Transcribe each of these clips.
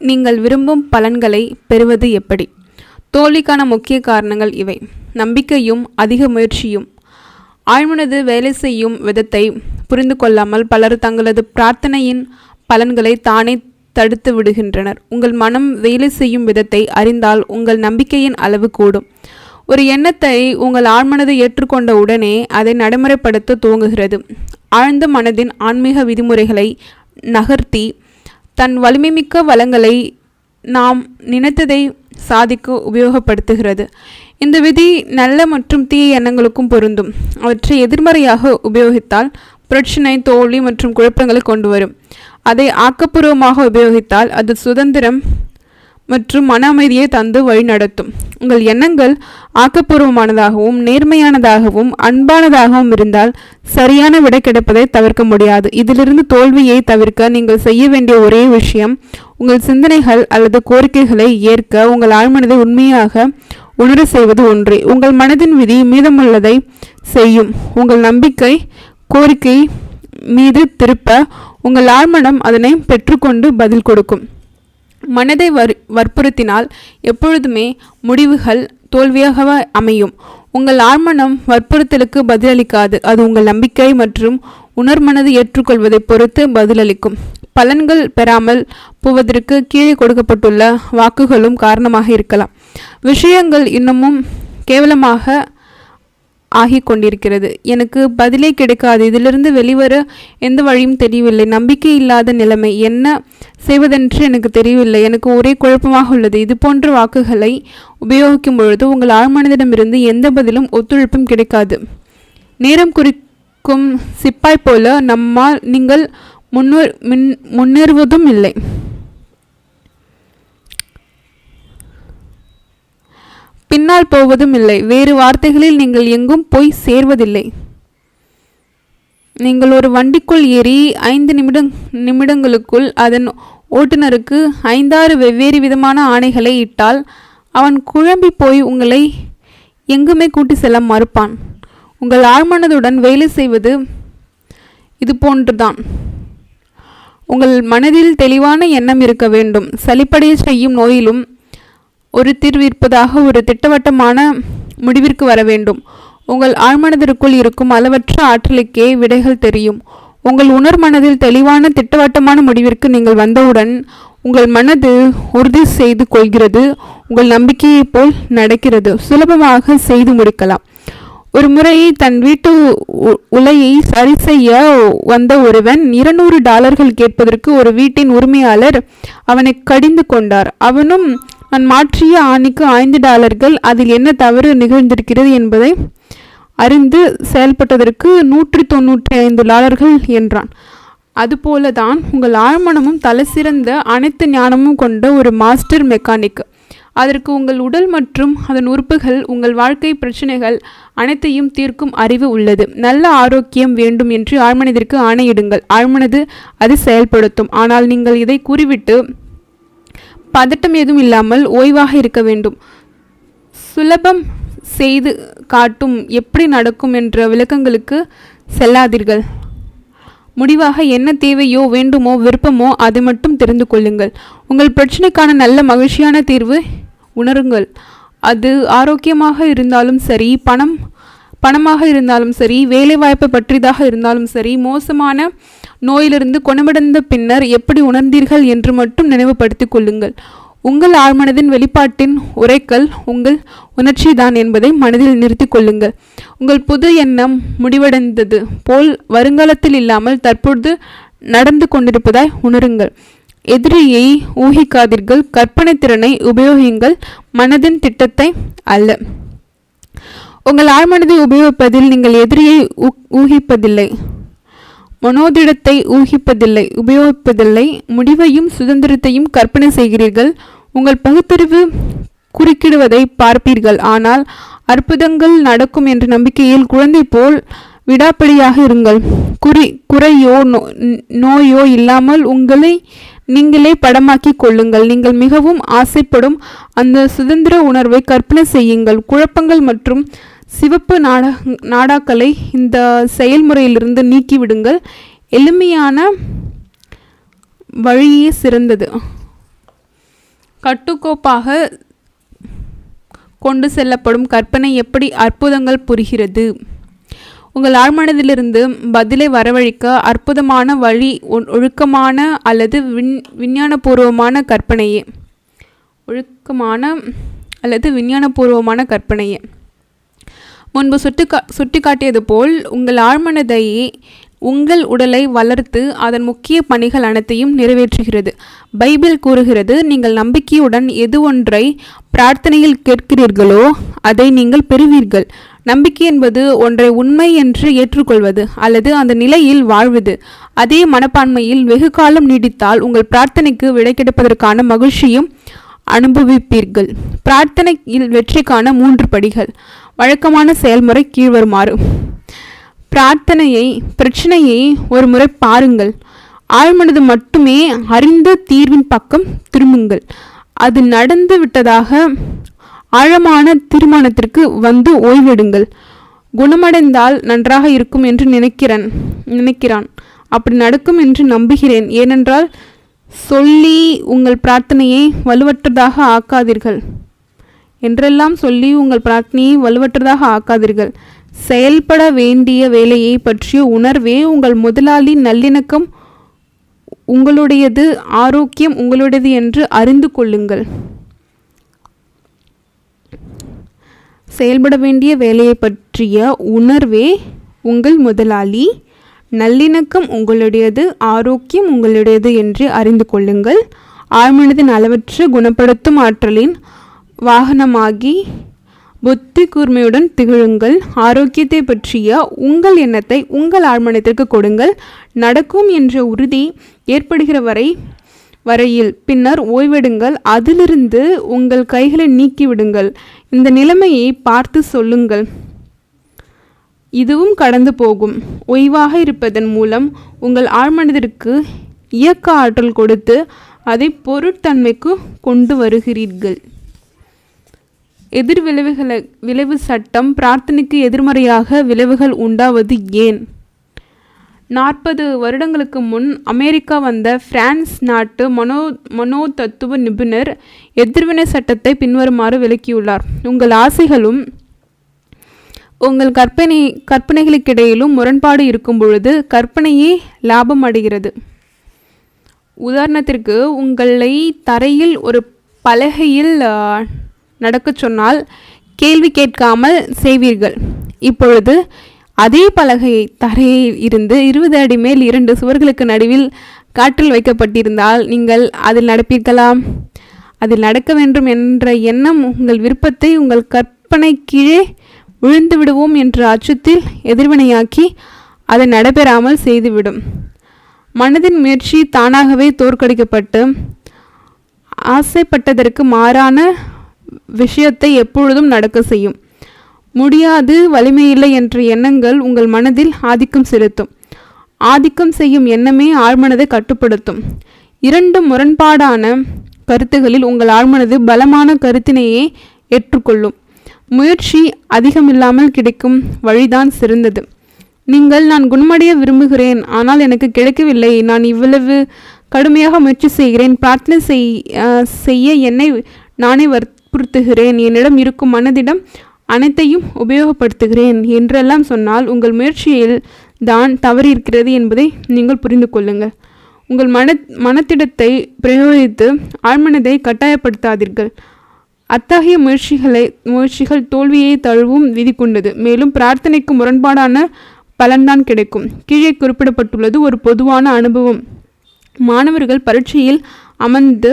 நீங்கள் விரும்பும் பலன்களை பெறுவது எப்படி? தோல்விக்கான முக்கிய காரணங்கள் இவை: நம்பிக்கையும் அதிக முயற்சியும். ஆழ்மனது வேலை செய்யும் விதத்தை புரிந்து கொள்ளாமல் பலர் தங்களது பிரார்த்தனையின் பலன்களை தானே தடுத்து விடுகின்றனர். உங்கள் மனம் வேலை செய்யும் விதத்தை அறிந்தால் உங்கள் நம்பிக்கையின் அளவு கூடும். ஒரு எண்ணத்தை உங்கள் ஆழ்மனது ஏற்றுக்கொண்ட உடனே அதை நடைமுறைப்படுத்த துவங்குகிறது. ஆழ்ந்த மனதின் ஆன்மீக விதிமுறைகளை நகர்த்தி தன் வலிமைமிக்க வளங்களை நாம் நினைத்ததை சாதிக்க உபயோகப்படுத்துகிறது. இந்த விதி நல்ல மற்றும் தீய எண்ணங்களுக்கும் பொருந்தும். அவற்றை எதிர்மறையாக உபயோகித்தால் பிரச்சனை, தோல்வி மற்றும் குழப்பங்களை கொண்டு வரும். அதை ஆக்கப்பூர்வமாக உபயோகித்தால் அது சுதந்திரம் மற்றும் மன அமைதியை தந்து வழிநடத்தும். உங்கள் எண்ணங்கள் ஆக்கப்பூர்வமானதாகவும் நேர்மையானதாகவும் அன்பானதாகவும் இருந்தால் சரியான விடை கிடைப்பதை தவிர்க்க முடியாது. இதிலிருந்து தோல்வியை தவிர்க்க நீங்கள் செய்ய வேண்டிய ஒரே விஷயம் உங்கள் சிந்தனைகள் அல்லது கோரிக்கைகளை ஏற்க உங்கள் ஆழ்மனதை உண்மையாக உணர செய்வது ஒன்றே. உங்கள் மனதின் விதி மீதமுள்ளதை செய்யும். உங்கள் நம்பிக்கை கோரிக்கை மீது திருப்ப உங்கள் ஆழ்மனம் அதனை பெற்றுக்கொண்டு பதில் கொடுக்கும். மனதை வற்புறுத்தினால் எப்பொழுதுமே முடிவுகள் தோல்வியாக அமையும். உங்கள் ஆழ்மனம் வற்புறுத்தலுக்கு பதிலளிக்காது. அது உங்கள் நம்பிக்கை மற்றும் உணர்மனது ஏற்றுக்கொள்வதை பொறுத்து பதிலளிக்கும். பலன்கள் பெறாமல் போவதற்கு கீழே கொடுக்கப்பட்டுள்ள வாக்குகளும் காரணமாக இருக்கலாம். விஷயங்கள் இன்னமும் கேவலமாக ஆகிக் கொண்டிருக்கிறது. எனக்கு பதிலே கிடைக்காது. இதிலிருந்து வெளிவர எந்த வழியும் தெரியவில்லை. நம்பிக்கை இல்லாத நிலைமை. என்ன செய்வதென்று எனக்கு தெரியவில்லை. எனக்கு ஒரே குழப்பமாக உள்ளது. இது போன்ற வாக்குகளை உபயோகிக்கும் பொழுது உங்கள் ஆழ்மனதிடமிருந்து எந்த பதிலும் ஒத்துழைப்பும் கிடைக்காது. நேரம் குறிக்கும் சிப்பாய் போல நம்மால் நீங்கள் முன்னேறுவதும் இல்லை. பின்னால் போவதும் இல்லை. வேறு வார்த்தைகளில் நீங்கள் எங்கும் போய் சேர்வதில்லை. நீங்கள் ஒரு வண்டிக்குள் ஏறி 5 நிமிடங்களுக்குள் அதன் ஓட்டுநருக்கு 5-6 வெவ்வேறு விதமான ஆணைகளை இட்டால் அவன் குழம்பி போய் உங்களை எங்குமே கூட்டி செல்ல மறுப்பான். உங்கள் ஆழ்மனதுடன் வேலை செய்வது இது போன்றுதான். உங்கள் மனதில் தெளிவான எண்ணம் இருக்க வேண்டும். சலிப்படைய செய்யும் நோயிலும் ஒரு தீர்வு இருப்பதாக ஒரு திட்டவட்டமான முடிவிற்கு வர வேண்டும். உங்கள் ஆழ்மனதிற்குள் இருக்கும் அளவற்ற ஆற்றலுக்கே விடைகள் தெரியும். உங்கள் உணர்மனதில் தெளிவான திட்டவட்டமான முடிவிற்கு நீங்கள் வந்தவுடன் உங்கள் மனது உறுதி செய்து கொள்கிறது. உங்கள் நம்பிக்கையை போல் நடக்கிறது. சுலபமாக செய்து முடிக்கலாம். ஒரு முறை தன் வீட்டு உலையை சரி செய்ய வந்த ஒருவன் $200 கேட்பதற்கு ஒரு வீட்டின் உரிமையாளர் அவனை கடிந்து கொண்டார். அவனும் நான் மாற்றிய ஆணிக்கு $5, அதில் என்ன தவறு நிகழ்ந்திருக்கிறது என்பதை அறிந்து செயல்பட்டதற்கு $195 என்றான். அதுபோலதான் உங்கள் ஆழ்மனமும் தலை சிறந்த அனைத்து ஞானமும் கொண்ட ஒரு மாஸ்டர் மெக்கானிக். அதற்கு உங்கள் உடல் மற்றும் அதன் உறுப்புகள், உங்கள் வாழ்க்கை பிரச்சனைகள் அனைத்தையும் தீர்க்கும் அறிவு உள்ளது. நல்ல ஆரோக்கியம் வேண்டும் என்று ஆழ்மனதிற்கு ஆணையிடுங்கள். ஆழ்மனது அதை செயல்படுத்தும். ஆனால் நீங்கள் இதை கூறிவிட்டு பதட்டம் ஏதும் இல்லாமல் ஓய்வாக இருக்க வேண்டும். சுலபம் செய்து காட்டும் எப்படி நடக்கும் என்ற விளக்கங்களுக்கு செல்லாதீர்கள். முடிவாக என்ன தேவையோ வேண்டுமோ விருப்பமோ அதை மட்டும் தெரிந்து கொள்ளுங்கள். உங்கள் பிரச்சனைக்கான நல்ல மகிழ்ச்சியான தீர்வு உணருங்கள். அது ஆரோக்கியமாக இருந்தாலும் சரி, பணமாக இருந்தாலும் சரி, வேலை வாய்ப்பை பற்றியதாக இருந்தாலும் சரி, மோசமான நோயிலிருந்து குணமடைந்த பின்னர் எப்படி உணர்ந்தீர்கள் என்று மட்டும் நினைவுபடுத்திக் கொள்ளுங்கள். உங்கள் ஆழ்மனதின் வெளிப்பாட்டின் உரைக்கல் உங்கள் உணர்ச்சி தான் என்பதை மனதில் நிறுத்தி கொள்ளுங்கள். உங்கள் புது எண்ணம் முடிவடைந்தது போல் வருங்காலத்தில் இல்லாமல் தற்பொழுது நடந்து கொண்டிருப்பதாய் உணருங்கள். எதிரியை ஊகிக்காதீர்கள். கற்பனை திறனை உபயோகியுங்கள், மனதின் திட்டத்தை அல்ல. உங்கள் ஆழ்மனதை உபயோகிப்பதில் நீங்கள் எதிரியை ஊகிப்பதில்லை, மனோதிடத்தை ஊகிப்பதில்லை, உபயோகிப்பதில்லை. முடிவையும் சுதந்திரத்தையும் கற்பனை செய்கிறீர்கள். உங்கள் பகுத்தறிவு குறுக்கிடுவதை பார்ப்பீர்கள். ஆனால் அற்புதங்கள் நடக்கும் என்ற நம்பிக்கையில் குழந்தை போல் விடாப்பிடியாக இருங்கள். குறையோ நோயோ இல்லாமல் உங்களை நீங்களே படமாக்கி கொள்ளுங்கள். நீங்கள் மிகவும் ஆசைப்படும் அந்த சுதந்திர உணர்வை கற்பனை செய்யுங்கள். குழப்பங்கள் மற்றும் சிவப்பு நாடாக்களை இந்த செயல்முறையிலிருந்து நீக்கிவிடுங்கள். எளிமையான வழியே சிறந்தது. கட்டுக்கோப்பாக கொண்டு செல்லப்படும் கற்பனை எப்படி அற்புதங்கள் புரிகிறது. உங்கள் ஆழ்மனதிலிருந்து பதிலை வரவழைக்க அற்புதமான வழி ஒழுக்கமான அல்லது விஞ்ஞானபூர்வமான கற்பனையே. முன்பு சுட்டிக்காட்டியது போல் உங்கள் ஆழ்மனதையே உங்கள் உடலை வளர்த்து அதன் முக்கிய பணிகள் அனைத்தையும் நிறைவேற்றுகிறது. பைபிள் கூறுகிறது, நீங்கள் நம்பிக்கையுடன் எது ஒன்றை பிரார்த்தனையில் கேட்கிறீர்களோ அதை நீங்கள் பெறுவீர்கள். நம்பிக்கை என்பது ஒன்றை உண்மை என்று ஏற்றுக்கொள்வது அல்லது அந்த நிலையில் வாழ்வது. அதே மனப்பான்மையில் வெகு காலம் நீடித்தால் உங்கள் பிரார்த்தனைக்கு விடை கிடைப்பதற்கான மகிழ்ச்சியும் அனுபவிப்பீர்கள். பிரார்த்தனையில் வெற்றிக்கான 3 படிகள். வழக்கமான செயல்முறை கீழ்வருமாறு. பிரச்சனையை ஒரு முறை பாருங்கள். ஆழ்மனது மட்டுமே அறிந்த தீர்வின் பக்கம் திரும்புங்கள். அது நடந்து விட்டதாக ஆழமான தீர்மானத்திற்கு வந்து ஓய்வெடுங்கள். குணமடைந்தால் நன்றாக இருக்கும் என்று நினைக்கிறான். அப்படி நடக்கும் என்று நம்புகிறேன். ஏனென்றால் சொல்லி உங்கள் பிரார்த்தனையை வலுவற்றதாக ஆக்காதீர்கள். செயல்பட வேண்டிய வேலையை பற்றிய உணர்வே உங்கள் முதலாளி. நல்லிணக்கம் உங்களுடையது, ஆரோக்கியம் உங்களுடையது என்று அறிந்து கொள்ளுங்கள். செயல்பட வேண்டிய வேலையை பற்றிய உணர்வே உங்கள் முதலாளி. நல்லிணக்கம் உங்களுடையது, ஆரோக்கியம் உங்களுடையது என்று அறிந்து கொள்ளுங்கள். ஆழ்மனதின் அளவற்ற குணப்படுத்தும் ஆற்றலின் வாகனமாகி புத்தி கூர்மையுடன் திகழுங்கள். ஆரோக்கியத்தை பற்றிய உங்கள் எண்ணத்தை உங்கள் ஆழ்மனத்திற்கு கொடுங்கள். நடக்கும் என்ற உறுதி ஏற்படுகிற வரையில் பின்னர் ஓய்வெடுங்கள். அதிலிருந்து உங்கள் கைகளை நீக்கிவிடுங்கள். இந்த நிலைமையை பார்த்து சொல்லுங்கள், இதுவும் கடந்து போகும். ஓய்வாக இருப்பதன் மூலம் உங்கள் ஆழ்மனதிற்கு இயக்க ஆற்றல் கொடுத்து அதை பொருட்தன்மைக்கு கொண்டு வருகிறீர்கள். விளைவு சட்டம். பிரார்த்தனைக்கு எதிர்மறையாக விளைவுகள் உண்டாவது ஏன்? 40 வருடங்களுக்கு முன் அமெரிக்கா வந்த பிரான்ஸ் நாட்டு மனோதத்துவ நிபுணர் எதிர்வினை சட்டத்தை பின்வருமாறு விளக்கியுள்ளார். உங்கள் ஆசைகளும் உங்கள் கற்பனைகளுக்கிடையிலும் முரண்பாடு இருக்கும் பொழுது கற்பனையே லாபம் அடைகிறது. உதாரணத்திற்கு, உங்களை தரையில் ஒரு பலகையில் நடக்கச் சொன்னால் கேள்வி கேட்காமல் செய்வீர்கள். இப்பொழுது அதே பலகையை தரையில் இருந்து 20 அடி மேல் 2 சுவர்களுக்கு நடுவில் காற்றில் வைக்கப்பட்டிருந்தால் நீங்கள் அதில் நடப்பீர்களா? அதில் நடக்க வேண்டும் என்ற எண்ணம் உங்கள் விருப்பத்தை உங்கள் கற்பனை கீழே விழுந்து விடுவோம் என்ற அச்சத்தில் எதிர்வினையாக்கி அதை நடைபெறாமல் செய்துவிடும். மனதின் முயற்சி தானாகவே தோற்கடிக்கப்பட்டு ஆசைப்பட்டதற்கு மாறான விஷயத்தை எப்பொழுதும் நடக்க செய்யும். முடியாது, வலிமையில்லை என்ற எண்ணங்கள் உங்கள் மனதில் ஆதிக்கம் செலுத்தும். ஆதிக்கம் செய்யும் எண்ணமே ஆழ்மனதை கட்டுப்படுத்தும். 2 முரண்பாடான கருத்துகளில் உங்கள் ஆழ்மனது பலமான கருத்தினையே ஏற்றுக்கொள்ளும். முயற்சி அதிகமில்லாமல் கிடைக்கும் வழிதான் சிறந்தது. நீங்கள், நான் குணமடைய விரும்புகிறேன், ஆனால் எனக்கு கிடைக்கவில்லை, நான் இவ்வளவு கடுமையாக முயற்சி செய்கிறேன், பிரார்த்தனை செய்ய என்னை நானே வற்புறுத்துகிறேன், என்னிடம் இருக்கும் மனதிடம் அனைத்தையும் உபயோகப்படுத்துகிறேன் என்றெல்லாம் சொன்னால் உங்கள் முயற்சியில் தான் தவறு இருக்கிறது என்பதை நீங்கள் புரிந்து கொள்ளுங்கள். உங்கள் மனத்திடத்தை பிரயோகித்து ஆழ்மனதை கட்டாயப்படுத்தாதீர்கள். அத்தகைய முயற்சிகள் தோல்வியை தழுவும் விதி கொண்டது. மேலும் பிரார்த்தனைக்கு முரண்பாடான பலன்தான் கிடைக்கும். கீழே குறிப்பிடப்பட்டுள்ளது ஒரு பொதுவான அனுபவம். மாணவர்கள் பரீட்சையில் அமர்ந்து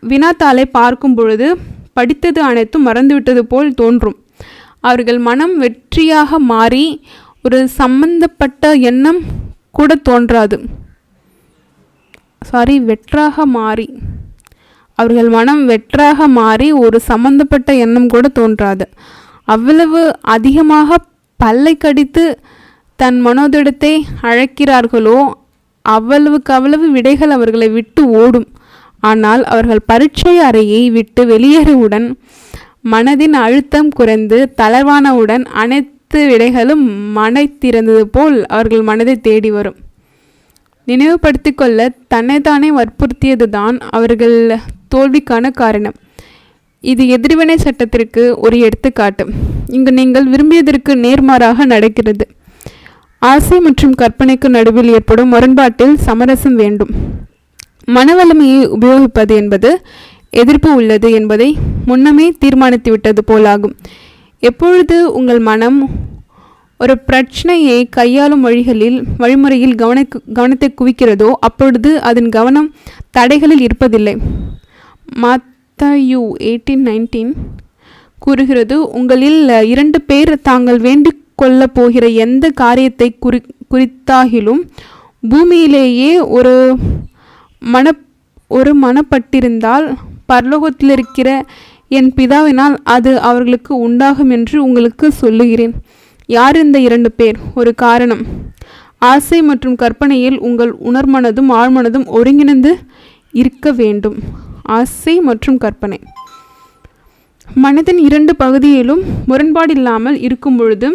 வினாத்தாளை பார்க்கும் பொழுது படித்தது அனைத்தும் மறந்துவிட்டது போல் தோன்றும். அவர்கள் மனம் வெற்றியாக மாறி ஒரு சம்பந்தப்பட்ட எண்ணம் கூட தோன்றாது. அவர்கள் மனம் வெற்றாக மாறி ஒரு சம்பந்தப்பட்ட எண்ணம் கூட தோன்றாது. அவ்வளவு அதிகமாக பல்லை கடித்து தன் மனோதிடத்தை அழைக்கிறார்களோ அவ்வளவு விடைகள் அவர்களை விட்டு ஓடும். ஆனால் அவர்கள் பரீட்சை அறையை விட்டு வெளியேறியவுடன் மனதின் அழுத்தம் குறைந்து தளர்வானவுடன் அனைத்து விடைகளும் மனை திறந்தது போல் அவர்கள் மனதை தேடி வரும். நினைவுபடுத்தி கொள்ள தன்னைத்தானே வற்புறுத்தியது தான் அவர்கள் தோல்விக்கான காரணம். இது எதிர்வினை சட்டத்திற்கு ஒரு எடுத்துக்காட்டு. இங்கு நீங்கள் விரும்பியதற்கு நேர்மாறாக நடக்கிறது. ஆசை மற்றும் கற்பனைக்கு நடுவில் ஏற்படும் முரண்பாட்டில் சமரசம் வேண்டும். மனவலிமையை உபயோகிப்பது என்பது எதிர்ப்பு உள்ளது என்பதை முன்னமே தீர்மானித்துவிட்டது போலாகும். எப்பொழுது உங்கள் மனம் ஒரு பிரச்சனையை கையாளும் வழிமுறையில் கவனத்தை குவிக்கிறதோ அப்பொழுது அதன் கவனம் தடைகளில் இருப்பதில்லை. மத்தேயு 18:19 கூறுகிறது, உங்களில் 2 பேர் தாங்கள் வேண்டிக் கொள்ளப் போகிற எந்த காரியத்தை குறித்தாகிலும் பூமியிலேயே ஒரு மனப்பட்டிருந்தால் பரலோகத்திலிருக்கிற என் பிதாவினால் அது அவர்களுக்கு உண்டாகும் என்று உங்களுக்கு சொல்லுகிறேன். யார் இந்த 2 பேர்? ஒரு காரணம். ஆசை மற்றும் கற்பனையில் உங்கள் உணர்மனதும் ஆழ்மனதும் ஒருங்கிணைந்து இருக்க வேண்டும். ஆசை மற்றும் கற்பனை மனதின் 2 பகுதியிலும் முரண்பாடில்லாமல் இருக்கும் பொழுது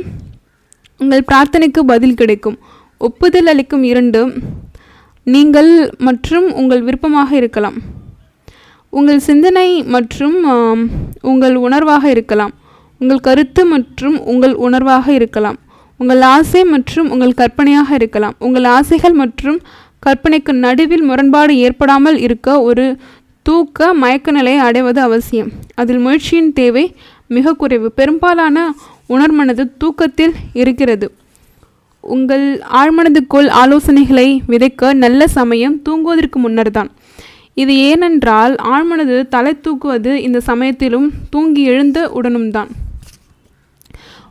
உங்கள் பிரார்த்தனைக்கு பதில் கிடைக்கும். ஒப்புதல் அளிக்கும் 2 நீங்கள் மற்றும் உங்கள் விருப்பமாக இருக்கலாம். உங்கள் சிந்தனை மற்றும் உங்கள் உணர்வாக இருக்கலாம். உங்கள் கருத்து மற்றும் உங்கள் உணர்வாக இருக்கலாம். உங்கள் ஆசை மற்றும் உங்கள் கற்பனையாக இருக்கலாம். உங்கள் ஆசைகள் மற்றும் கற்பனைக்கு நடுவில் முரண்பாடு ஏற்படாமல் இருக்க ஒரு தூக்க மயக்க நிலையை அடைவது அவசியம். அதில் முயற்சியின் தேவை மிக குறைவு. பெரும்பாலான உணர்மனது தூக்கத்தில் இருக்கிறது. உங்கள் ஆழ்மனதுக்குள் ஆலோசனைகளை விதைக்க நல்ல சமயம் தூங்குவதற்கு முன்னர் தான். இது ஏனென்றால் ஆழ்மனது தலை தூக்குவது இந்த சமயத்திலும் தூங்கி எழுந்த உடனும் தான்.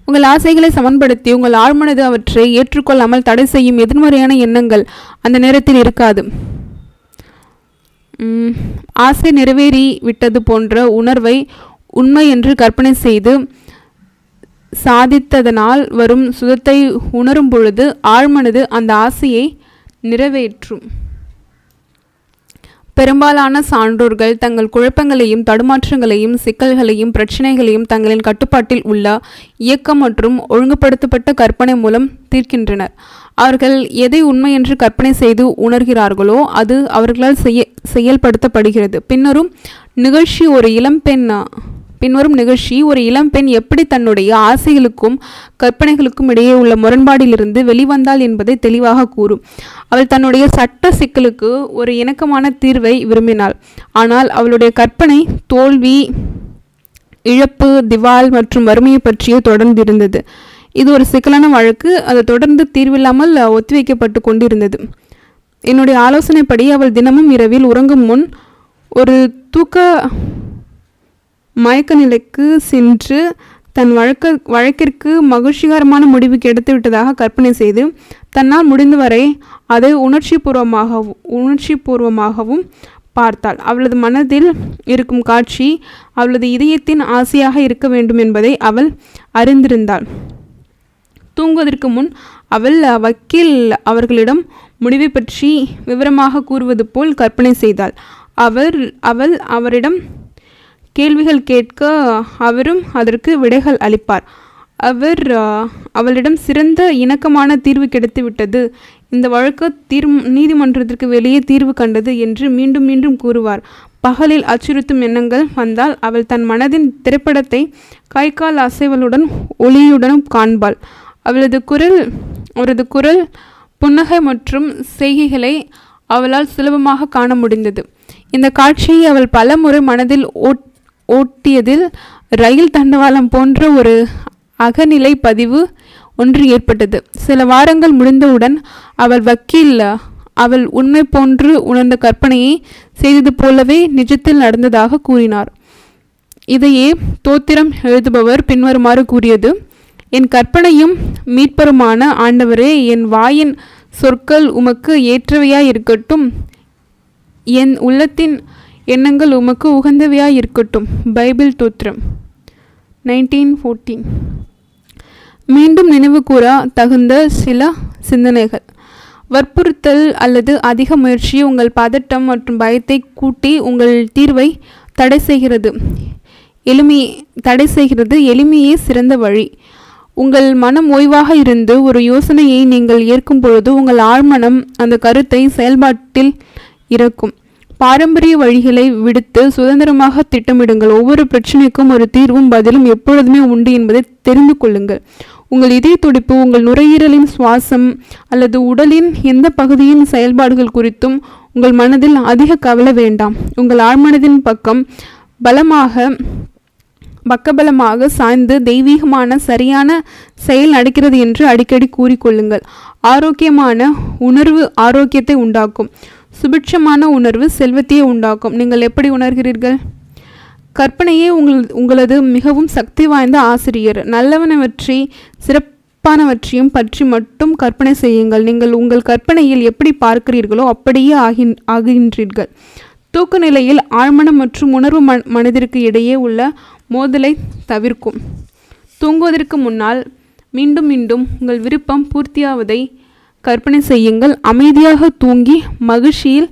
உங்கள் ஆசைகளை சமன்படுத்தி உங்கள் ஆழ்மனது அவற்றை ஏற்றுக்கொள்ளாமல் தடை செய்யும் எதிர்மறையான எண்ணங்கள் அந்த நேரத்தில் இருக்காது. ஆசை நிறைவேறி விட்டது போன்ற உணர்வை உண்மை என்று கற்பனை செய்து சாதித்ததனால் வரும் சுகத்தை உணரும் பொழுது ஆழ்மனது அந்த ஆசையை நிறைவேற்றும். பெரும்பாலான சான்றோர்கள் தங்கள் குழப்பங்களையும் தடுமாற்றங்களையும் சிக்கல்களையும் பிரச்சனைகளையும் தங்களின் கட்டுப்பாட்டில் உள்ள இயக்கம் மற்றும் ஒழுங்குபடுத்தப்பட்ட கற்பனை மூலம் தீர்க்கின்றனர். அவர்கள் எதை உண்மை என்று கற்பனை செய்து உணர்கிறார்களோ அது அவர்களால் செயல்படுத்தப்படுகிறது. பின்வரும் நிகழ்ச்சி ஒரு இளம்பெண் எப்படி தன்னுடைய ஆசைகளுக்கும் கற்பனைகளுக்கும் இடையே உள்ள முரண்பாடிலிருந்து வெளிவந்தாள் என்பதை தெளிவாக கூறும். அவள் தன்னுடைய சட்ட சிக்கலுக்கு ஒரு இணக்கமான தீர்வை விரும்பினாள். ஆனால் அவளுடைய கற்பனை தோல்வி, இழப்பு, திவால் மற்றும் வறுமையை பற்றியே தொடர்ந்திருந்தது. இது ஒரு சிக்கலான வழக்கு. அது தொடர்ந்து தீர்வில்லாமல் ஒத்திவைக்கப்பட்டு கொண்டிருந்தது. என்னுடைய ஆலோசனைப்படி அவள் தினமும் இரவில் உறங்கும் முன் ஒரு தூக்க மயக்க நிலைக்கு சென்று தன் வழக்கிற்கு மகிழ்ச்சிகரமான முடிவு கிடைத்துவிட்டதாக கற்பனை செய்து தன்னால் முடிந்தவரை அதை உணர்ச்சிபூர்வமாகவும் பார்த்தாள். அவளது மனதில் இருக்கும் காட்சி அவளது இதயத்தின் ஆசையாக இருக்க வேண்டும் என்பதை அவள் அறிந்திருந்தாள். தூங்குவதற்கு முன் அவள் வக்கீல் அவர்களிடம் முடிவை பற்றி விவரமாக கூறுவது போல் கற்பனை செய்தாள். அவள் அவரிடம் கேள்விகள் கேட்க அவரும் அதற்கு விடைகள் அளிப்பார். அவளிடம் சிறந்த இணக்கமான தீர்வு கிடைத்துவிட்டது, இந்த வழக்கு நீதிமன்றத்திற்கு வெளியே தீர்வு கண்டது என்று மீண்டும் மீண்டும் கூறுவார். பகலில் அச்சுறுத்தும் எண்ணங்கள் வந்தால் அவள் தன் மனதின் திரைப்படத்தை கை கால் அசைவலுடன் ஒளியுடனும் காண்பாள். அவரது குரல் புன்னகை மற்றும் செய்கைகளை அவளால் சுலபமாக காண முடிந்தது. இந்த காட்சியை அவள் பல முறை மனதில் ஓட்டியதில் ரயில் தண்டவாளம் போன்ற ஒரு அகநிலை பதிவு ஒன்று ஏற்பட்டது. சில வாரங்கள் முடிந்தவுடன் அவள் உண்மை போன்று உணர்ந்த கற்பனையை செய்தது போலவே நிஜத்தில் நடந்ததாக கூறினார். இதையே தோத்திரம் எழுதுபவர் பின்வருமாறு கூறியது: என் கற்பனையும் மீட்பருமான ஆண்டவரே, என் வாயின் சொற்கள் உமக்கு ஏற்றவையாய் இருக்கட்டும், என் உள்ளத்தின் எண்ணங்கள் உமக்கு உகந்தவையாய் இருக்கட்டும். பைபிள் தோத்திரம் 19:14. மீண்டும் நினைவு கூற தகுந்த சில சிந்தனைகள். வற்புறுத்தல் அல்லது அதிக முயற்சி உங்கள் பதட்டம் மற்றும் பயத்தை கூட்டி உங்கள் தீர்வை தடை செய்கிறது. எளிமையே சிறந்த வழி. உங்கள் மனம் ஓய்வாக இருந்து ஒரு யோசனையை நீங்கள் ஏற்கும் பொழுது உங்கள் ஆழ்மனம் அந்த கருத்தை செயல்பாட்டில் இறக்கும். பாரம்பரிய வழிகளை விடுத்து சுதந்திரமாக திட்டமிடுங்கள். ஒவ்வொரு பிரச்சனைக்கும் ஒரு தீர்வும் பதிலும் எப்பொழுதுமே உண்டு என்பதை தெரிந்து கொள்ளுங்கள். உங்கள் இதய துடிப்பு, உங்கள் நுரையீரலின் சுவாசம் அல்லது உடலின் எந்த பகுதியின் செயல்பாடுகள் குறித்தும் உங்கள் மனதில் அதிக கவலை வேண்டாம். உங்கள் ஆழ்மனதின் பக்கபலமாக சாய்ந்து தெய்வீகமான சரியான செயல் நடக்கிறது என்று அடிக்கடி கூறிக்கொள்ளுங்கள். ஆரோக்கியமான உணர்வு ஆரோக்கியத்தை உண்டாக்கும். சுபிட்சமான உணர்வு செல்வத்தையே உண்டாக்கும். நீங்கள் எப்படி உணர்கிறீர்கள்? கற்பனையே உங்களது மிகவும் சக்தி வாய்ந்த ஆசிரியர். நல்லவனவற்றை சிறப்பானவற்றையும் பற்றி மட்டும் கற்பனை செய்யுங்கள். நீங்கள் உங்கள் கற்பனையில் எப்படி பார்க்கிறீர்களோ அப்படியே ஆகின்றீர்கள். தூக்க நிலையில் ஆழ்மனம் மற்றும் உணர்வு மனதிற்கு இடையே உள்ள மோதலை தவிர்க்கும். தூங்குவதற்கு முன்னால் மீண்டும் மீண்டும் உங்கள் விருப்பம் பூர்த்தியாவதை கற்பனை செய்யுங்கள். அமைதியாக தூங்கி மகிழ்ச்சியில்